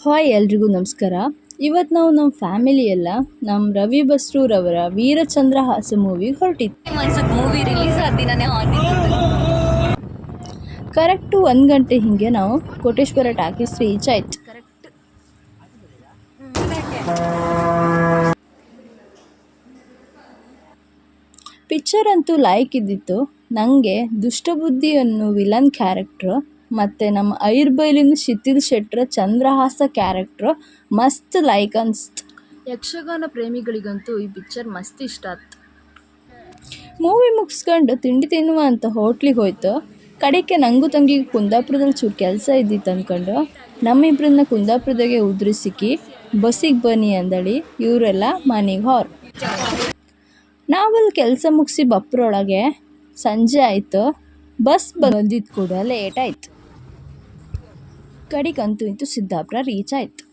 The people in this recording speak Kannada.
ಹಾಯ್ ಎಲ್ರಿಗೂ ನಮಸ್ಕಾರ. ಇವತ್ತು ನಾವು ನಮ್ಮ ಫ್ಯಾಮಿಲಿ ಎಲ್ಲ ನಮ್ಮ ರವಿ ಬಸ್ರೂರವರ ವೀರಚಂದ್ರಹಾಸ ಮೂವಿಗೆ ಹೊರಟಿದ್ವಿ. ಮೂವಿ ರಿಲೀಸ್ ಆದ ದಿನನೇ ಕರೆಕ್ಟು 1 ಗಂಟೆ ಹಿಂಗೆ ನಾವು ಕೋಟೇಶ್ವರ ಟಾಕೀಸ್ ರೀಚ್ ಆಯ್ತು. ಪಿಕ್ಚರ್ ಅಂತೂ ಲೈಕ್ ಇದ್ದಿತ್ತು. ನನಗೆ ದುಷ್ಟಬುದ್ಧಿ ಅನ್ನೋ ವಿಲನ್ ಕ್ಯಾರೆಕ್ಟ್ರ್ ಮತ್ತು ನಮ್ಮ ಐರ್ಬೈಲಿನ ಶಿಥಿಲ್ ಶೆಟ್ರ ಚಂದ್ರಹಾಸ ಕ್ಯಾರೆಕ್ಟ್ರ್ ಮಸ್ತ್ ಲೈಕ್ ಅನ್ಸ್ತು. ಯಕ್ಷಗಾನ ಪ್ರೇಮಿಗಳಿಗಂತೂ ಈ ಪಿಕ್ಚರ್ ಮಸ್ತ್ ಇಷ್ಟ ಆಯ್ತು. ಮೂವಿ ಮುಗಿಸ್ಕೊಂಡು ತಿಂಡಿ ತಿನ್ನುವ ಅಂತ ಹೋಟ್ಲಿಗೆ ಹೋಯ್ತು. ಕಡೆಗೆ ನಂಗೂ ತಂಗಿಗೆ ಕುಂದಾಪುರದಲ್ಲಿ ಚೂರು ಕೆಲಸ ಇದ್ದಿತ್ತು ಅಂದ್ಕೊಂಡು ನಮ್ಮಿಬ್ಬರನ್ನ ಕುಂದಾಪುರದಾಗೆ ಉದ್ರಿಸಿಕ್ಕಿ ಬಸ್ಸಿಗೆ ಬನ್ನಿ ಅಂದಳಿ ಇವರೆಲ್ಲ ಮನೆಗೆ ಹೊರ. ನಾವಲ್ಲಿ ಕೆಲಸ ಮುಗಿಸಿ ಬಪ್ಪರೊಳಗೆ ಸಂಜೆ ಆಯಿತು. ಬಸ್ ಬಂದಿದ್ದು ಕೂಡ ಲೇಟ್ ಆಯಿತು. ಕಡೆಗಂತೂ ಇಂತೂ ಸಿದ್ದಾಪುರ ರೀಚ್ ಆಯಿತು.